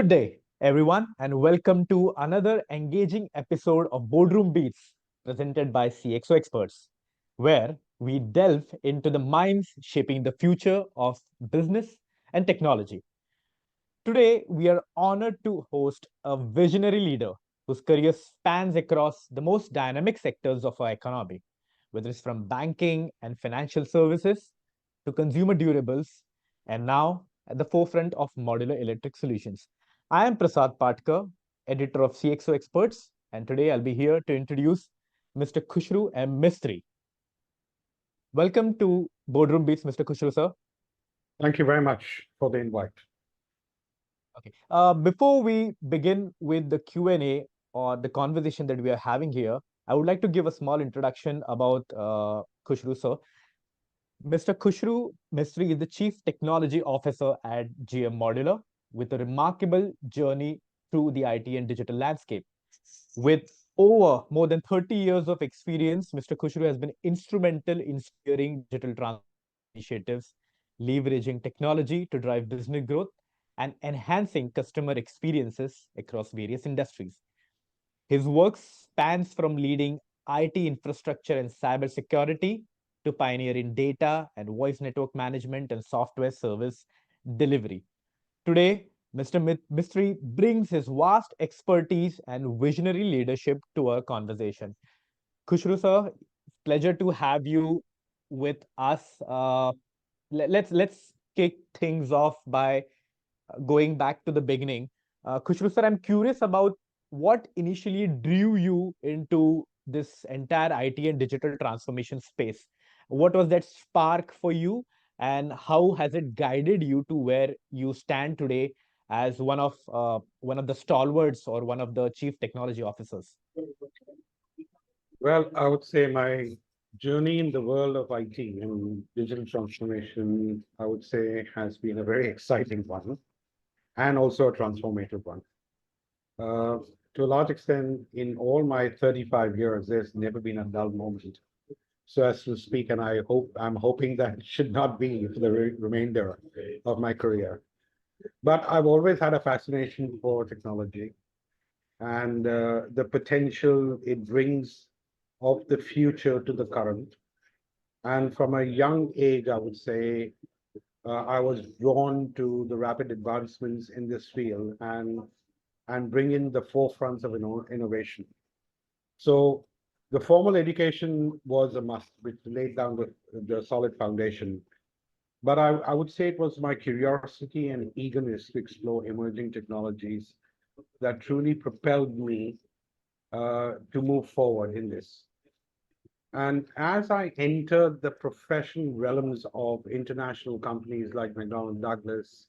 Good day, everyone, and welcome to another engaging episode of Boardroom Beats presented by CXO Experts, where we delve into the minds shaping the future of business and technology. Today, we are honored to host a visionary leader whose career spans across the most dynamic sectors of our economy, whether it's from banking and financial services to consumer durables, and now at the forefront of modular electric solutions. I am Prasad Patkar, editor of CXO Experts, and today I'll be here to introduce Mr. Khushru M. Mistry. Welcome to Boardroom Beats, Mr. Khushru, sir. Thank you very much for the invite. Okay. Before we begin with the Q&A or the conversation that we are having here, I would like to give a small introduction about Khushru, sir. Mr. Khushru Mistry is the Chief Technology Officer at GM Modular with a remarkable journey through the IT and digital landscape. With over more than 30 years of experience, Mr. Khushru has been instrumental in steering digital transformation initiatives, leveraging technology to drive business growth, and enhancing customer experiences across various industries. His work spans from leading IT infrastructure and cybersecurity to pioneering data and voice network management and software service delivery. Today, Mr. Mistry brings his vast expertise and visionary leadership to our conversation. Khushru sir, pleasure to have you with us. Let's kick things off by going back to the beginning. Khushru sir, I'm curious about what initially drew you into this entire IT and digital transformation space. What was that spark for you, and how has it guided you to where you stand today as one of the stalwarts or one of the chief technology officers? Well, I would say my journey in the world of IT and digital transformation, I would say, has been a very exciting one and also a transformative one. Uh, to a large extent, in all my 35 years, there's never been a dull moment, so as to speak, and I'm hoping that it should not be for the remainder of my career. But I've always had a fascination for technology and the potential it brings of the future to the current. And from a young age, I would say, I was drawn to the rapid advancements in this field and bring in the forefronts of innovation. So the formal education was a must, which laid down the solid foundation. But I would say it was my curiosity and eagerness to explore emerging technologies that truly propelled me to move forward in this. And as I entered the professional realms of international companies like McDonnell Douglas,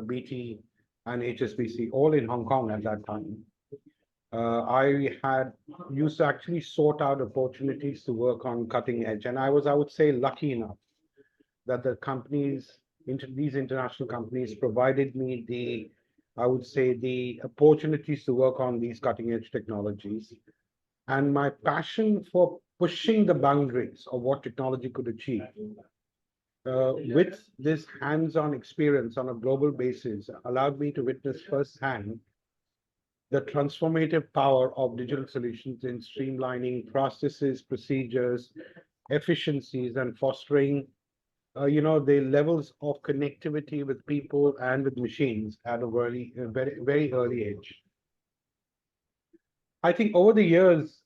BT, and HSBC, all in Hong Kong at that time, I had used to actually sort out opportunities to work on cutting edge. And I would say, lucky enough that the companies, these international companies provided me I would say, the opportunities to work on these cutting edge technologies. And my passion for pushing the boundaries of what technology could achieve with this hands-on experience on a global basis allowed me to witness firsthand the transformative power of digital solutions in streamlining processes, procedures, efficiencies, and fostering the levels of connectivity with people and with machines at a very early age. I think over the years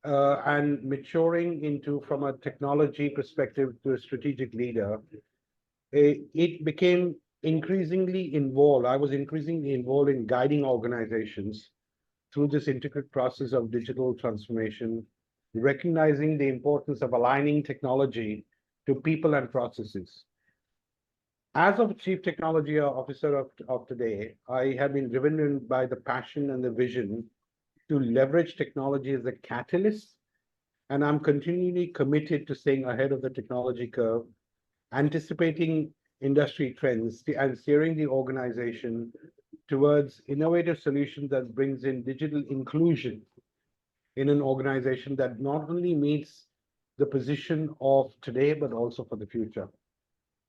and maturing into from a technology perspective to a strategic leader, it became increasingly involved. I was increasingly involved in guiding organizations through this intricate process of digital transformation, recognizing the importance of aligning technology to people and processes. As of Chief Technology Officer of today, I have been driven by the passion and the vision to leverage technology as a catalyst, and I'm continually committed to staying ahead of the technology curve, anticipating industry trends, and steering the organization towards innovative solutions that brings in digital inclusion in an organization that not only meets the position of today, but also for the future.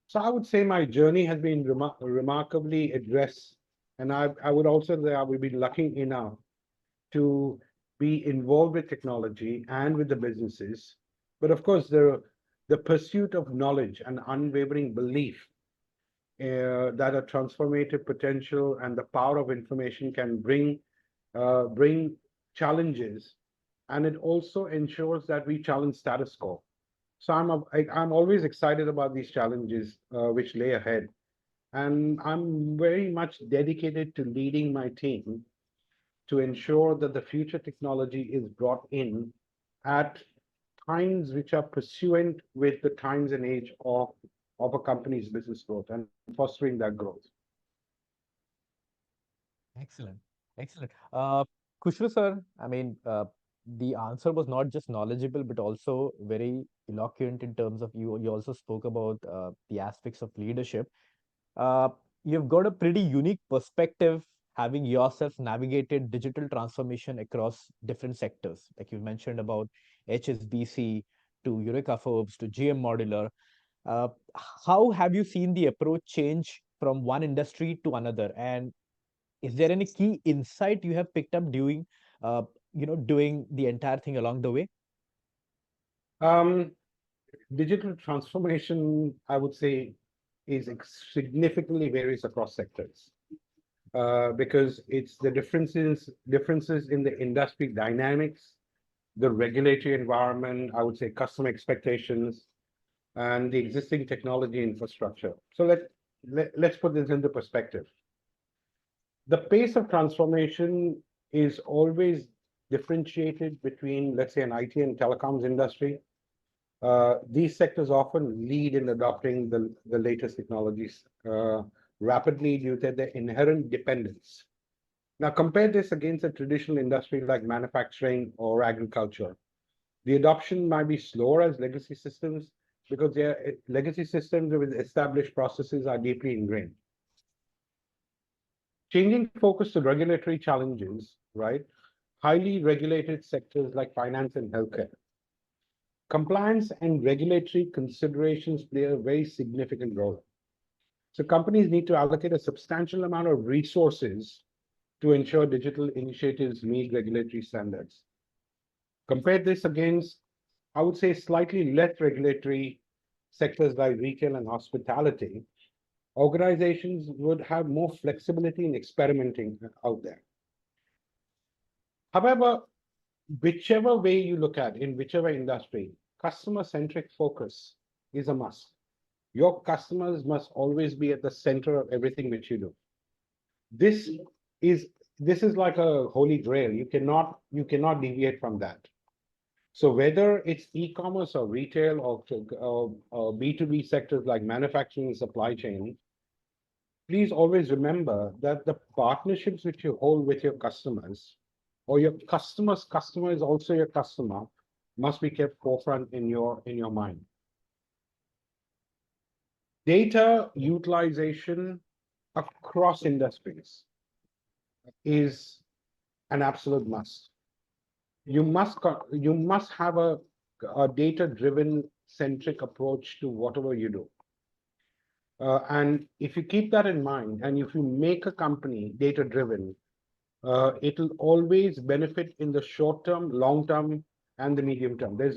So I would say my journey has been remarkably addressed And I would also say I would be lucky enough to be involved with technology and with the businesses. But of course, the pursuit of knowledge and unwavering belief that a transformative potential and the power of information can bring challenges, and it also ensures that we challenge status quo. So I'm always excited about these challenges which lay ahead, and I'm very much dedicated to leading my team to ensure that the future technology is brought in at times which are pursuant with the times and age of a company's business growth and fostering that growth. Excellent. Excellent. Khushru sir, I mean, the answer was not just knowledgeable, but also very eloquent in terms of you also spoke about the aspects of leadership. Uh, you've got a pretty unique perspective having yourself navigated digital transformation across different sectors. Like you mentioned about HSBC to Eureka Forbes to GM Modular. Uh, how have you seen the approach change from one industry to another? And is there any key insight you have picked up uh, doing the entire thing along the way? Um, Digital transformation, I would say, is significantly varies across sectors because it's the differences in the industry dynamics, the regulatory environment, I would say customer expectations, and the existing technology infrastructure. So let's put this into perspective. The pace of transformation is always differentiated between, let's say, an IT and telecoms industry. These sectors often lead in adopting the latest technologies rapidly due to their inherent dependence. Now, compare this against a traditional industry like manufacturing or agriculture. The adoption might be slower as legacy systems because their legacy systems with established processes are deeply ingrained. Changing focus to regulatory challenges, right? Highly regulated sectors like finance and healthcare. Compliance and regulatory considerations play a very significant role. So companies need to allocate a substantial amount of resources to ensure digital initiatives meet regulatory standards. Compare this against, I would say, slightly less regulatory sectors like retail and hospitality. Organizations would have more flexibility in experimenting out there. However, whichever way you look at in whichever industry, customer-centric focus is a must. Your customers must always be at the center of everything which you do. This is this is like a holy grail. You cannot deviate from that. So whether it's e-commerce or retail or B2B sectors like manufacturing and supply chain, please always remember that the partnerships which you hold with your customers or your customer's customer is also your customer must be kept forefront in your mind. Data utilization across industries is an absolute must. You must have a data-driven centric approach to whatever you do. And if you keep that in mind, and if you make a company data-driven, it'll always benefit in the short term, long term, and the medium term. There,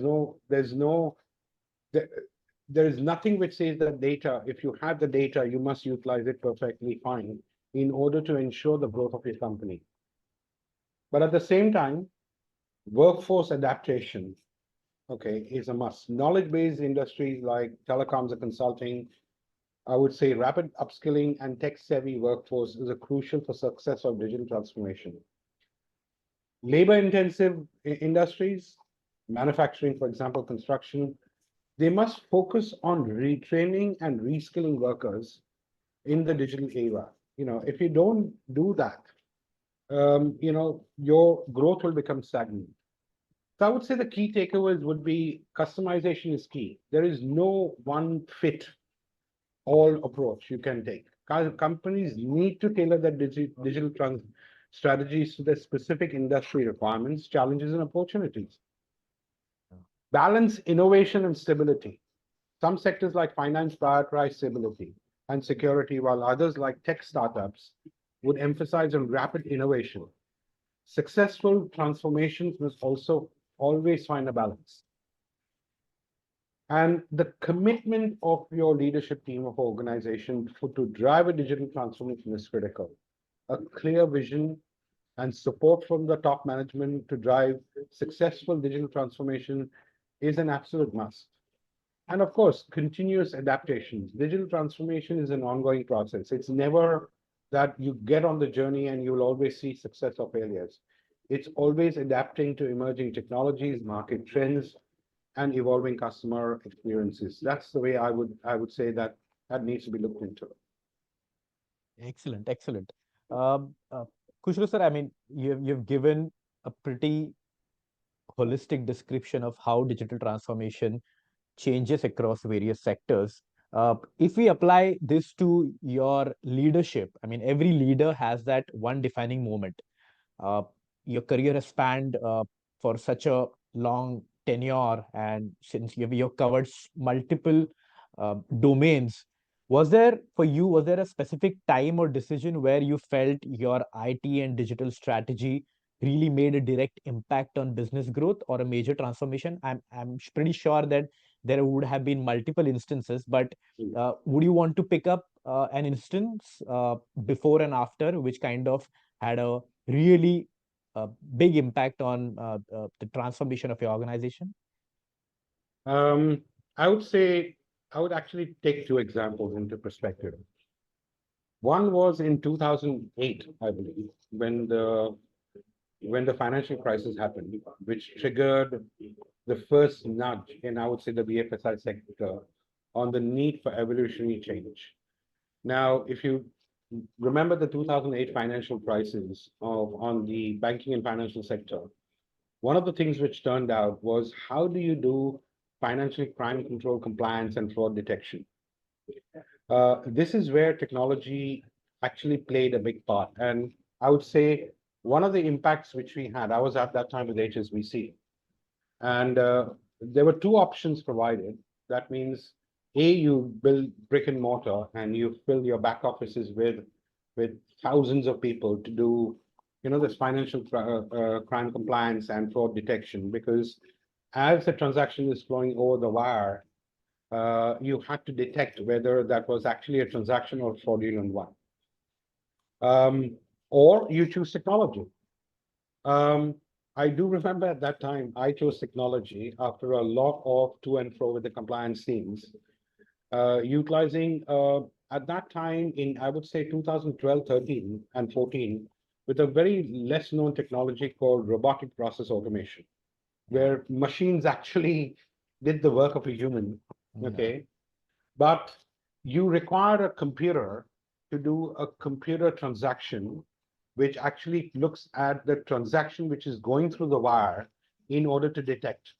there is nothing which says that data, if you have the data, you must utilize it perfectly fine in order to ensure the growth of your company. But at the same time, workforce adaptation, okay, is a must. Knowledge-based industries like telecoms and consulting, I would say rapid upskilling and tech-savvy workforce is a crucial for success of digital transformation. Labor-intensive industries, manufacturing, for example, construction, they must focus on retraining and reskilling workers in the digital era. If you don't do that, your growth will become stagnant. So I would say the key takeaways would be customization is key. There is no one fit all approach you can take. Companies need to tailor their digital strategies to their specific industry requirements, challenges, and opportunities. Balance innovation and stability. Some sectors like finance prioritize stability and security, while others like tech startups would emphasize on rapid innovation. Successful transformations must also always find a balance. And the commitment of your leadership team of organization to drive a digital transformation is critical. A clear vision and support from the top management to drive successful digital transformation is an absolute must. And of course, continuous adaptations. Digital transformation is an ongoing process. It's never that you get on the journey and you'll always see success or failures. It's always adapting to emerging technologies, market trends, and evolving customer experiences. That's the way I would say that that needs to be looked into. Excellent, excellent. Um, uh, Khushru sir, I mean, you've given a pretty holistic description of how digital transformation changes across various sectors. If we apply this to your leadership, I mean, every leader has that one defining moment. uh, your career has spanned for such a long tenure, and since you've covered multiple domains, was there a specific time or decision where you felt your IT and digital strategy really made a direct impact on business growth or a major transformation? I'm pretty sure that there would have been multiple instances, but would you want to pick up an instance before and after which kind of had a really big impact on the transformation of your organization? Um, I would say I would actually take two examples into perspective. One was in 2008, I believe, when the financial crisis happened, which triggered the first nudge in, I would say, the BFSI sector on the need for evolutionary change. Now, if you remember the 2008 financial crisis on the banking and financial sector, one of the things which turned out was how do you do financial crime control, compliance, and fraud detection? This is where technology actually played a big part. And I would say one of the impacts which we had, I was at that time with HSBC, and there were two options provided. That means, A, you build brick and mortar and you fill your back offices with thousands of people to do, this financial crime compliance and fraud detection, because as the transaction is flowing over the wire, you had to detect whether that was actually a transaction or fraudulent one. Or you choose technology. Um, I do remember at that time, I chose technology after a lot of to and fro with the compliance teams, utilizing at that time in, I would say, 2012, 13, and 14, with a very less known technology called robotic process automation, where machines actually did the work of a human. Okay. But you require a computer to do a computer transaction, which actually looks at the transaction which is going through the wire in order to detect.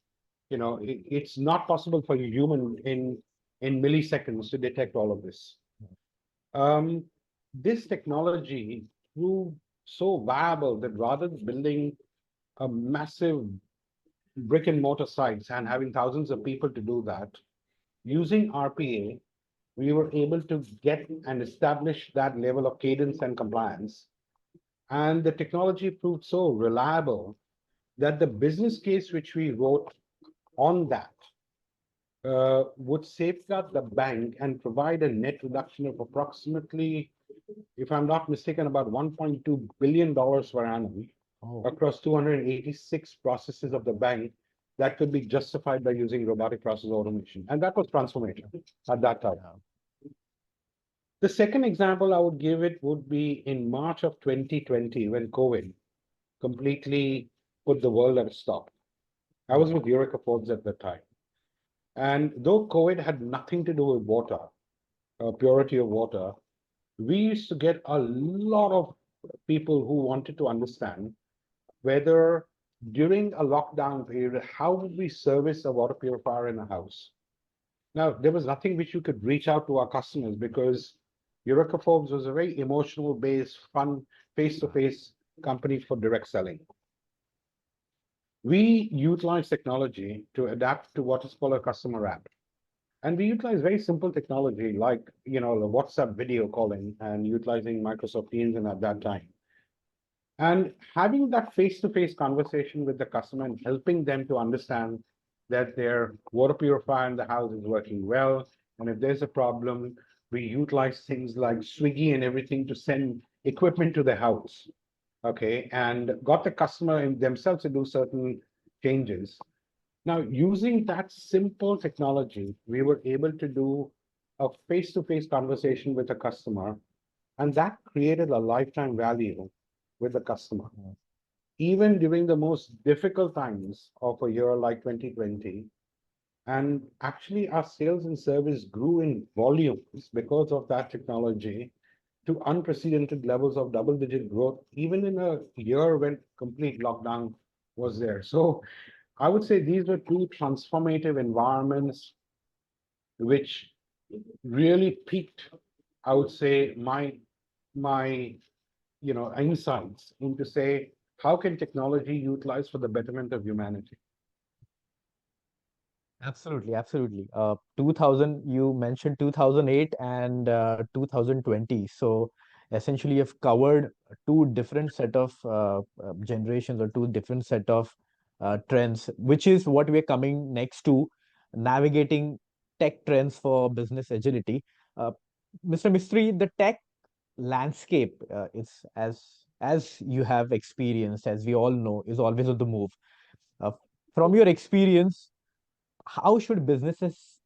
It's not possible for a human in milliseconds to detect all of this. Um, this technology proved so viable that rather than building a massive brick and mortar sites and having thousands of people to do that, using RPA, we were able to get and establish that level of cadence and compliance. And the technology proved so reliable that the business case which we wrote on that would safeguard the bank and provide a net reduction of approximately, if I'm not mistaken, about $1.2 billion per annum across 286 processes of the bank that could be justified by using robotic process automation. And that was transformative at that time. The second example I would give it would be in March of 2020, when COVID completely put the world at a stop. I was with Eureka Forbes at the time. And though COVID had nothing to do with water, purity of water, we used to get a lot of people who wanted to understand whether during a lockdown period, how would we service a water purifier in a house? Now, there was nothing which you could reach out to our customers because Eureka Forbes was a very emotional based, fun, face-to-face company for direct selling. We utilize technology to adapt to what is called a customer app. And we utilize very simple technology like, the WhatsApp video calling and utilizing Microsoft Teams and at that time. And having that face-to-face conversation with the customer and helping them to understand that their water purifier in the house is working well. And if there's a problem, we utilize things like Swiggy and everything to send equipment to the house. Okay, and got the customer in themselves to do certain changes. Now, using that simple technology, we were able to do a face-to-face conversation with a customer, and that created a lifetime value with the customer. Even during the most difficult times of a year like 2020, and actually our sales and service grew in volumes because of that technology to unprecedented levels of double-digit growth, even in a year when complete lockdown was there. So I would say these were two transformative environments which really piqued, I would say, my insights into say, how can technology utilize for the betterment of humanity? Absolutely, absolutely. 2000, you mentioned 2008 and 2020. So essentially, you've covered two different set of generations or two different set of trends, which is what we're coming next to, navigating tech trends for business agility. Uh, Mr. Mistry, the tech landscape, it's as you have experienced, as we all know, is always on the move. Uh, from your experience, how should businesses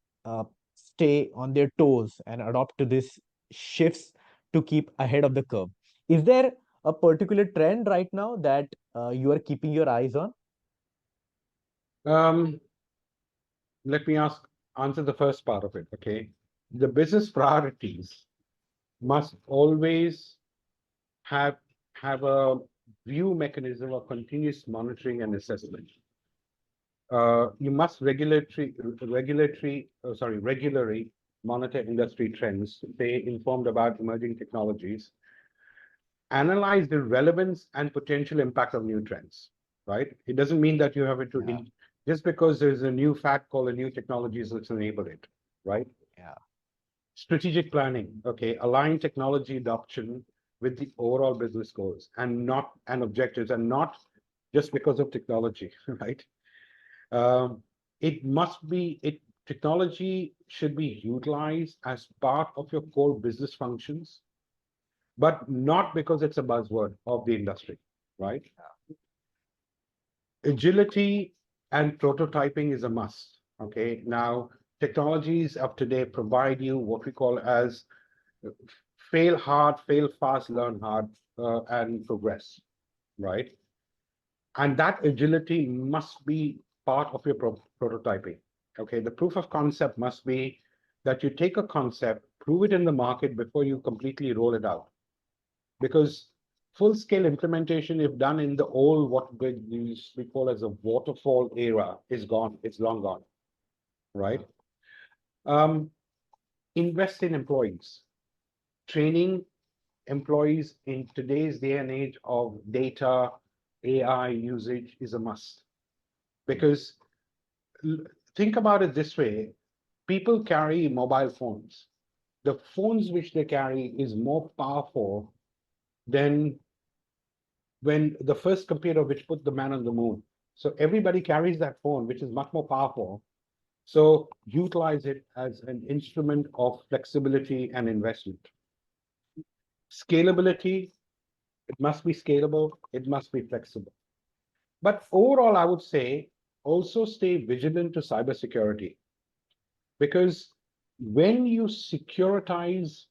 stay on their toes and adopt to these shifts to keep ahead of the curve? Is there a particular trend right now that you are keeping your eyes on? Um, Let me answer the first part of it. Okay, the business priorities must always have a view mechanism of continuous monitoring and assessment. You must regularly monitor industry trends, stay informed about emerging technologies, analyze the relevance and potential impact of new trends, right? It doesn't mean that you have it to, Yeah, just because there's a new fad called a new technologies, let's enable it, right? yeah, Strategic planning, okay, align technology adoption with the overall business goals and objectives, and not just because of technology, right? Um, it must be it technology should be utilized as part of your core business functions, but not because it's a buzzword of the industry, right? Agility and prototyping is a must. Okay, now technologies of today provide you what we call as fail hard, fail fast, learn hard, and progress, right? And that agility must be part of your prototyping. Okay, the proof of concept must be that you take a concept, prove it in the market before you completely roll it out. Because full-scale implementation, if done in the old, what we call as a waterfall era, is gone. It's long gone, right? Um, invest in employees. Training employees in today's day and age of data, AI usage is a must. Because think about it this way, people carry mobile phones. The phones which they carry is more powerful than when the first computer which put the man on the moon. So everybody carries that phone, which is much more powerful. So utilize it as an instrument of flexibility and investment. Scalability, it must be scalable, it must be flexible. But overall, I would say also stay vigilant to cybersecurity, because when you securitize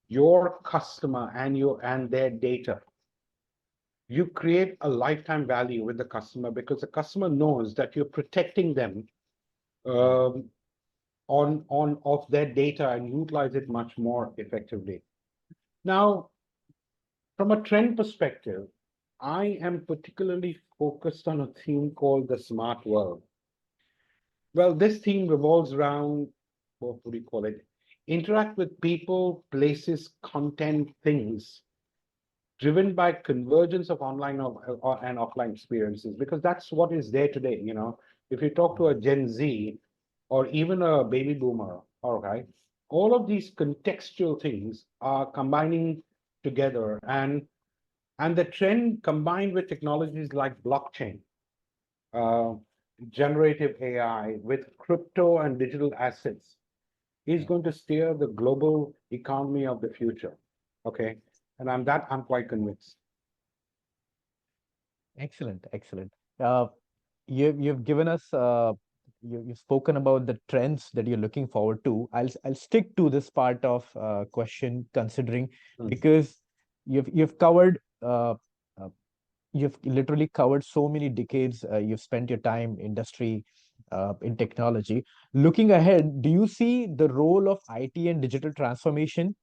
your customer and their data, you create a lifetime value with the customer, because the customer knows that you're protecting them um, on of their data and utilize it much more effectively. Now, from a trend perspective, I am particularly focused on a theme called the smart world. Well, this theme revolves around, what would you call it? Interact with people, places, content, things, driven by convergence of online and offline experiences, because that's what is there today. If you talk to a Gen Z or even a baby boomer, all right, all of these contextual things are combining together, and the trend combined with technologies like blockchain, uh, generative AI, with crypto and digital assets is Yeah. going to steer the global economy of the future. Okay. And I'm quite convinced. Excellent, excellent. Uh, you've given us you've spoken about the trends that you're looking forward to. I'll stick to this part of question considering Mm. because you've covered uh, you've literally covered so many decades. You've spent your time industry in technology. Looking ahead, do you see the role of IT and digital transformation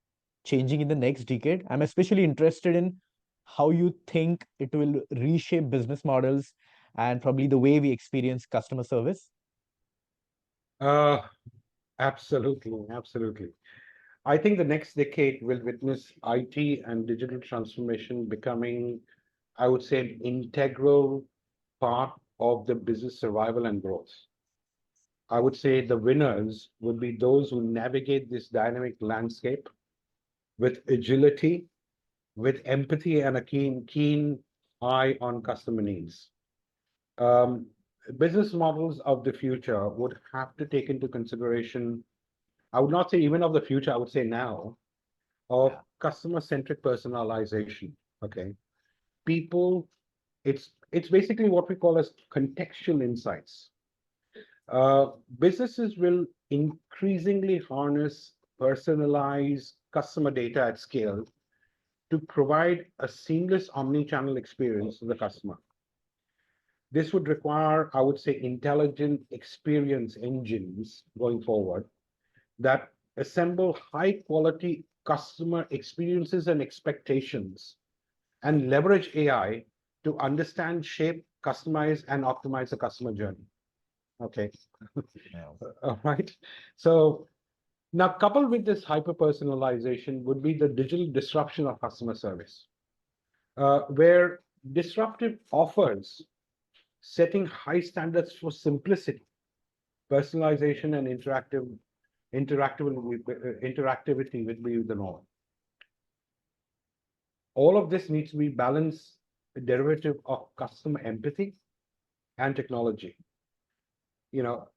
changing in the next decade? I'm especially interested in how you think it will reshape business models and probably the way we experience customer service. Uh, Absolutely, absolutely. I think the next decade will witness IT and digital transformation becoming, I would say, an integral part of the business survival and growth. I would say the winners would be those who navigate this dynamic landscape with agility, with empathy, and a keen eye on customer needs. Um, Business models of the future would have to take into consideration, I would not say even of the future, I would say now, of Yeah, customer-centric personalization. Okay. People, it's basically what we call as contextual insights. Businesses will increasingly harness personalized customer data at scale to provide a seamless omni-channel experience to the customer. This would require, I would say, intelligent experience engines going forward that assemble high quality customer experiences and expectations and leverage AI to understand, shape, customize, and optimize the customer journey. Okay. yeah, All right. So now, coupled with this hyper personalization, would be the digital disruption of customer service, where disruptive offers setting high standards for simplicity, personalization, and interactivity will be the norm. All of this needs to be balanced, a derivative of customer empathy and technology. You know,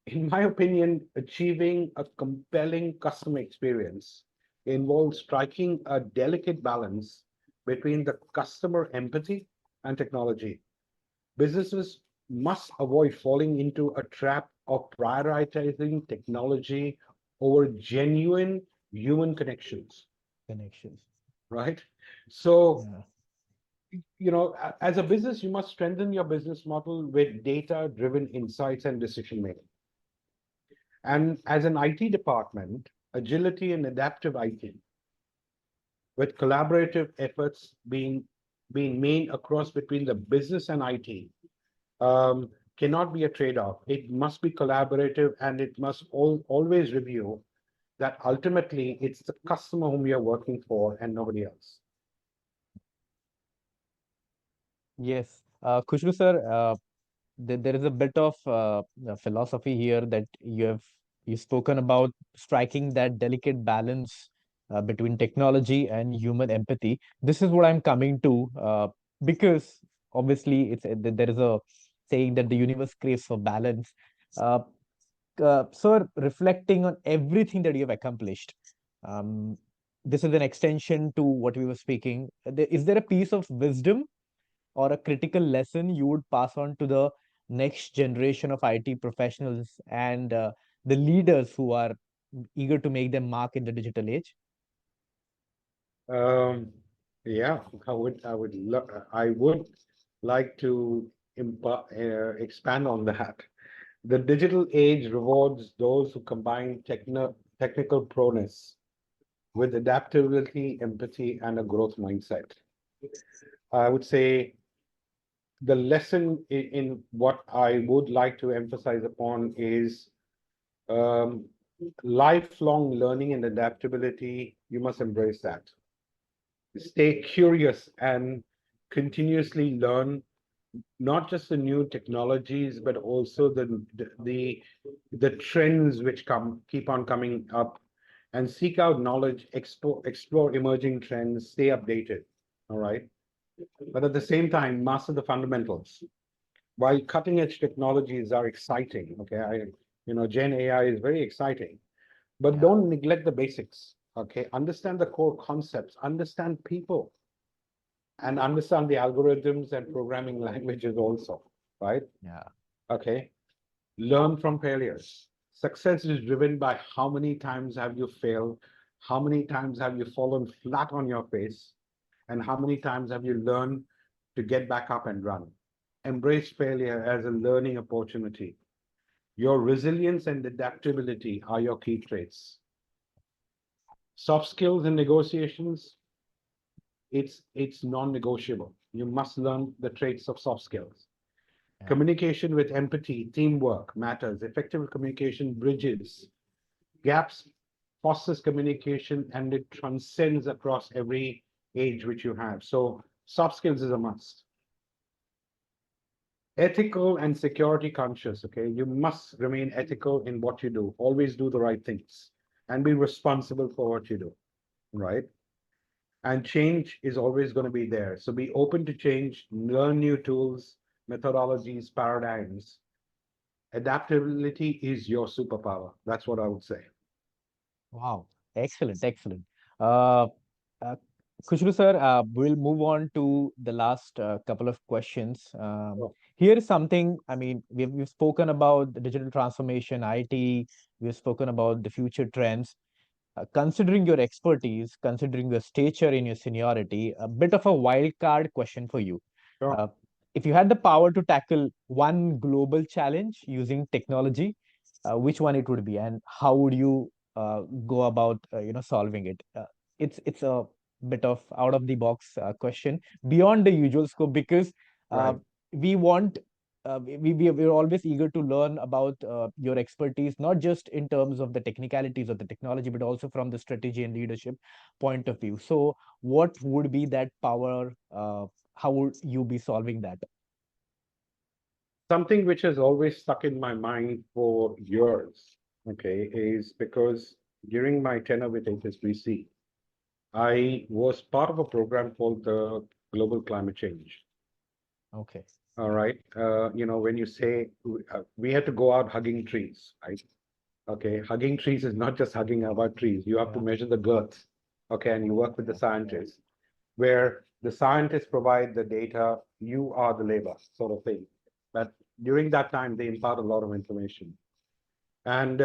in my opinion, achieving a compelling customer experience involves striking a delicate balance between the customer empathy and technology. Businesses must avoid falling into a trap of prioritizing technology over genuine human connections, connections. right? So, Yeah. as a business, you must strengthen your business model with data-driven insights and decision making. And as an IT department, agility and adaptive IT, with collaborative efforts being made across between the business and IT, cannot be a trade-off. It must be collaborative, and it must always review that ultimately it's the customer whom we are working for and nobody else. Yes. Khushru sir, there is a bit of philosophy here that you've spoken about striking that delicate balance between technology and human empathy. This is what I'm coming to because obviously there is a saying that the universe craves for balance. Uh, Sir, reflecting on everything that you have accomplished, um, this is an extension to what we were speaking. Is there a piece of wisdom or a critical lesson you would pass on to the next generation of IT professionals and the leaders who are eager to make their mark in the digital age? Um, yeah, I would like to expand on that. The digital age rewards those who combine technical prowess with adaptability, empathy, and a growth mindset. I would say the lesson in what I would like to emphasize upon is um, lifelong learning and adaptability. You must embrace that. Stay curious and continuously learn not just the new technologies, but also the trends which keep on coming up, and seek out knowledge, explore emerging trends, stay updated. All right. But at the same time, master the fundamentals. While cutting edge technologies are exciting, okay, Gen AI is very exciting, but Yeah. don't neglect the basics. Okay, understand the core concepts, understand people, and understand the algorithms and programming languages also, right? Yeah. Okay, learn from failures. Success is driven by how many times have you failed, how many times have you fallen flat on your face, and how many times have you learned to get back up and run. Embrace failure as a learning opportunity. Your resilience and adaptability are your key traits. Soft skills and negotiations, it's non-negotiable. You must learn the traits of soft skills. Yeah. Communication with empathy, teamwork matters. Effective communication bridges gaps, fosters communication, and it transcends across every age which you have. So soft skills is a must. Ethical and security conscious, okay? You must remain ethical in what you do. Always do the right things and be responsible for what you do, right? And change is always going to be there. So be open to change, learn new tools, methodologies, paradigms. Adaptability is your superpower. That's what I would say. Wow. Excellent. Excellent. Uh, uh, Khushru sir, we'll move on to the last couple of questions. Oh, Here is something, I mean, we've spoken about the digital transformation, IT, we've spoken about the future trends. Considering your expertise, considering your stature in your seniority, a bit of a wild card question for you. sure. Uh, if you had the power to tackle one global challenge using technology, which one it would be, and how would you go about, solving it? It's a bit of out of the box question beyond the usual scope because uh, Right. we want we're always eager to learn about your expertise, not just in terms of the technicalities of the technology, but also from the strategy and leadership point of view. So, what would be that power? How would you be solving that? Something which has always stuck in my mind for years, okay, is because during my tenure with HSBC, I was part of a program called the Global Climate Change. Okay. All right. When you say we had to go out hugging trees, right? Okay. Hugging trees is not just hugging about trees. You have to Yeah. measure the girth. Okay. And you work with the scientists, where the scientists provide the data, you are the labor, sort of thing. But during that time, they impart a lot of information. And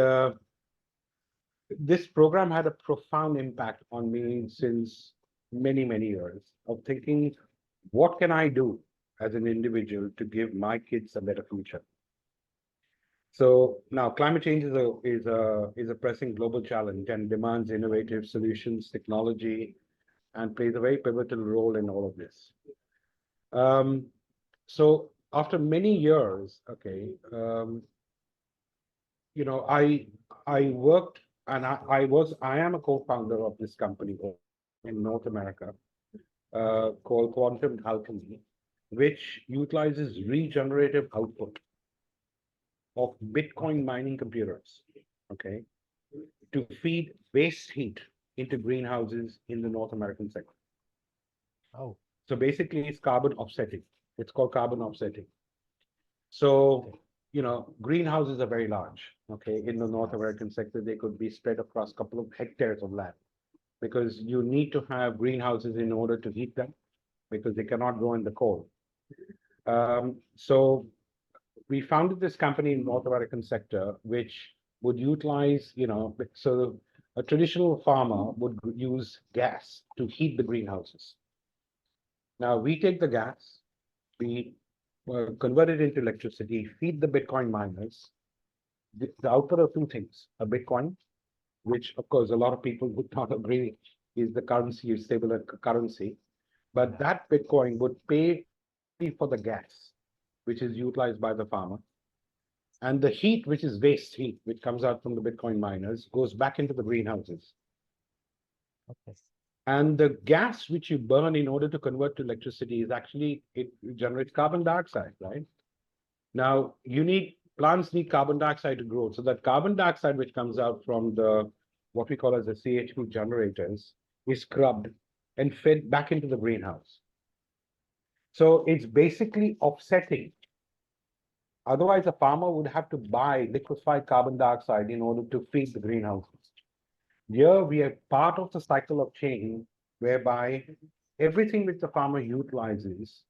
this program had a profound impact on me since many, many years of thinking, what can I do as an individual to give my kids a better future? So now climate change is a pressing global challenge and demands innovative solutions, technology, and plays a very pivotal role in all of this. Um, so after many years, okay, I worked and I am a co-founder of this company in North America called Quantum Alchemy, which utilizes regenerative output of Bitcoin Okay. mining computers, okay, to feed waste heat into greenhouses in the North American sector. Oh. So basically, it's carbon offsetting. It's called carbon offsetting. So, Okay. greenhouses are very large, okay? In the North Yes. American sector, they could be spread across a couple of hectares of land because you need to have greenhouses in order to heat them because they cannot grow in the cold. So we founded this company in North American sector, which would utilize, so a traditional farmer would use gas to heat the greenhouses. Now we take the gas, we convert it into electricity, feed the Bitcoin miners. The output of two things: a Bitcoin, which of course a lot of people would not agree is the currency, is stable currency, but Yeah. that Bitcoin would pay for the gas, which is utilized by the farmer. And the heat, which is waste heat, which comes out from the Bitcoin miners, goes back into the greenhouses. Okay. And the gas which you burn in order to convert to electricity is actually, it generates carbon dioxide, right? Now, plants need carbon dioxide to grow. So that carbon dioxide which comes out from what we call as the CH2 generators is scrubbed and fed back into the greenhouse. So it's basically offsetting. Otherwise, a farmer would have to buy liquefied carbon dioxide in order to feed the greenhouses. Here we are part of the cycle of change whereby everything which the farmer utilizes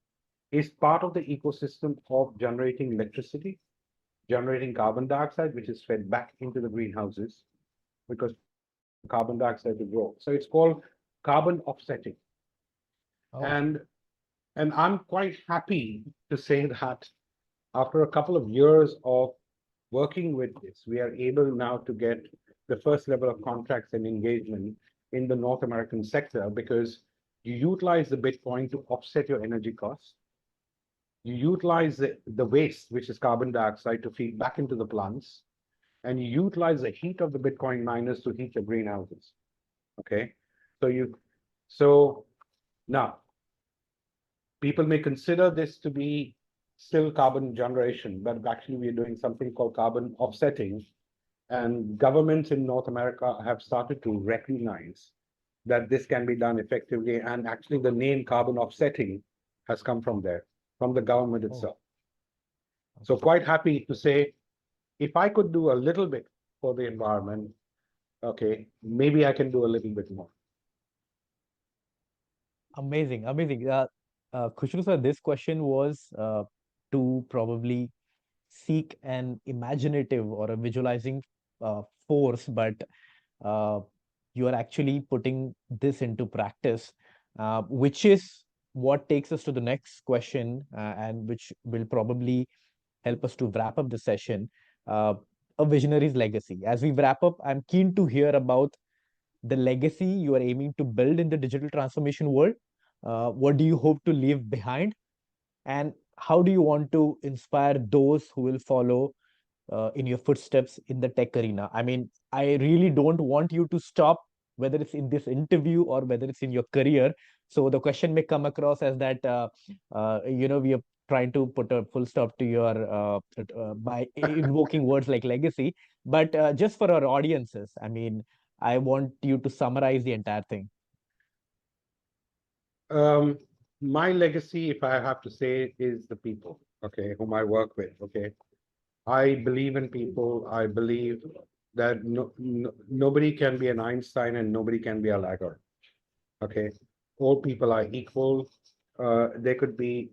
is part of the ecosystem of generating electricity, generating carbon dioxide, which is fed back into the greenhouses because carbon dioxide to grow. So it's called carbon offsetting. Oh, And and I'm quite happy to say that after a couple of years of working with this, we are able now to get the first level of contracts and engagement in the North American sector because you utilize the Bitcoin to offset your energy costs. You utilize the waste, which is carbon dioxide, to feed back into the plants, and you utilize the heat of the Bitcoin miners to heat the greenhouses. Okay, so now people may consider this to be still carbon generation, but actually we're doing something called carbon offsetting. And governments in North America have started to recognize that this can be done effectively. And actually the name carbon offsetting has come from there, from the government oh, itself. So quite happy to say, if I could do a little bit for the environment, okay, maybe I can do a little bit more. amazing, amazing. Khushru sir, this question was to probably seek an imaginative or a visualizing force, but uh, you are actually putting this into practice, which is what takes us to the next question, and which will probably help us to wrap up the session. Uh, a visionary's legacy. As we wrap up, I'm keen to hear about the legacy you are aiming to build in the digital transformation world. What do you hope to leave behind? And how do you want to inspire those who will follow in your footsteps in the tech arena? I mean, I really don't want you to stop, whether it's in this interview or whether it's in your career. So the question may come across as that, we are trying to put a full stop to your by invoking words like legacy. But just for our audiences, I mean, I want you to summarize the entire thing. Um, my legacy, if I have to say, is the people, okay, whom I work with, okay. I believe in people. I believe that nobody can be an Einstein and nobody can be a laggard. Okay, all people are equal. There could be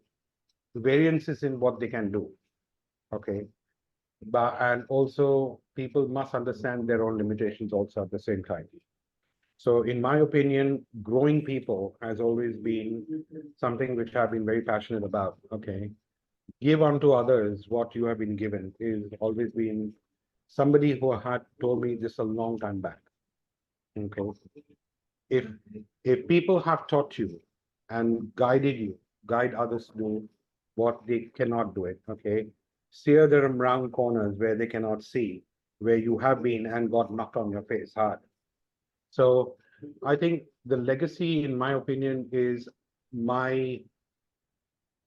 variances in what they can do. Okay, but and also people must understand their own limitations also at the same time. So, in my opinion, growing people has always been something which I've been very passionate about. Okay, give unto others what you have been given is always been somebody who had told me this a long time back. Okay. If if people have taught you and guided you, guide others to do what they cannot do it, okay. Steer them around corners where they cannot see, where you have been and got knocked on your face hard. So I think the legacy, in my opinion, is my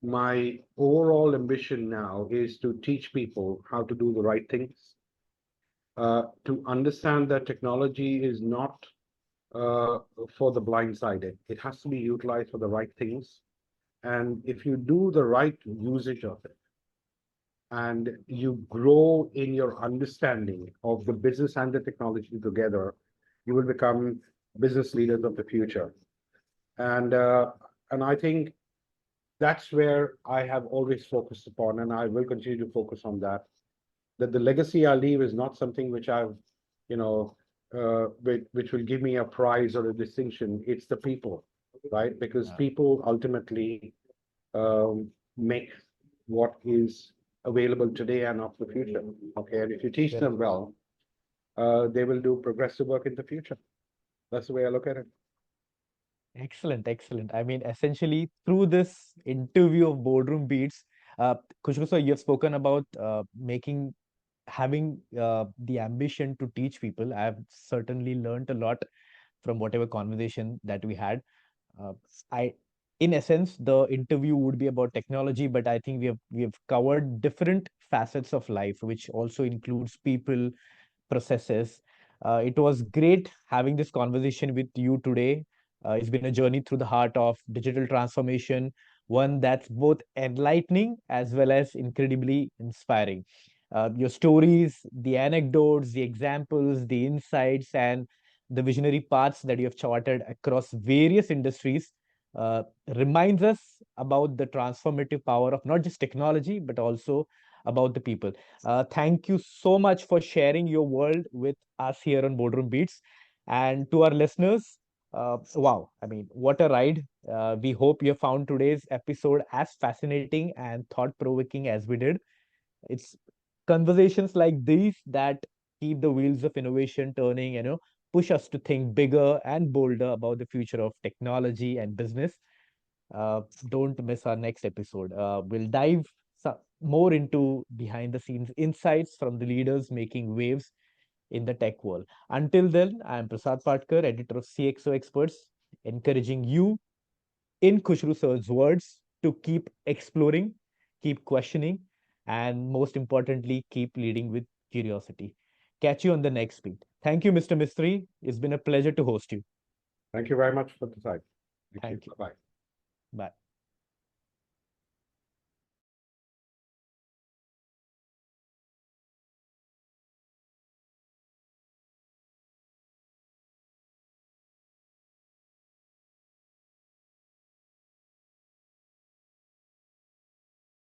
my overall ambition now is to teach people how to do the right things, to understand that technology is not for the blindsided. It has to be utilized for the right things. And if you do the right usage of it, and you grow in your understanding of the business and the technology together, you will become business leaders of the future. And and I think that's where I have always focused upon, and I will continue to focus on that. That the legacy I leave is not something which I've, you know, which will give me a prize or a distinction. It's the people, right? Because people ultimately make what is available today and of the future. Okay, and if you teach them well, they will do progressive work in the future. That's the way I look at it. Excellent, excellent. I mean, essentially, through this interview of Boardroom Beats, Khushru sir, you have spoken about having the ambition to teach people. I have certainly learned a lot from whatever conversation that we had. Uh, I, in essence, the interview would be about technology, but I think we have covered different facets of life, which also includes people, processes. It was great having this conversation with you today. It's been a journey through the heart of digital transformation, one that's both enlightening as well as incredibly inspiring. Your stories, the anecdotes, the examples, the insights, and the visionary paths that you have charted across various industries uh, reminds us about the transformative power of not just technology, but also about the people. Thank you so much for sharing your world with us here on Boardroom Beats. And to our listeners, wow, I mean, what a ride. We hope you found today's episode as fascinating and thought provoking as we did. It's conversations like these that keep the wheels of innovation turning, push us to think bigger and bolder about the future of technology and business. uh, don't miss our next episode. We'll dive more into behind the scenes insights from the leaders making waves in the tech world. Until then, I'm Prasad Patkar, editor of CXO Experts, encouraging you, in Khushru sir's words, to keep exploring, keep questioning, and most importantly, keep leading with curiosity. Catch you on the next beat. Thank you, Mr. Mistry. It's been a pleasure to host you. Thank you very much for the time. Thank you. Thank you. Bye-bye. Bye.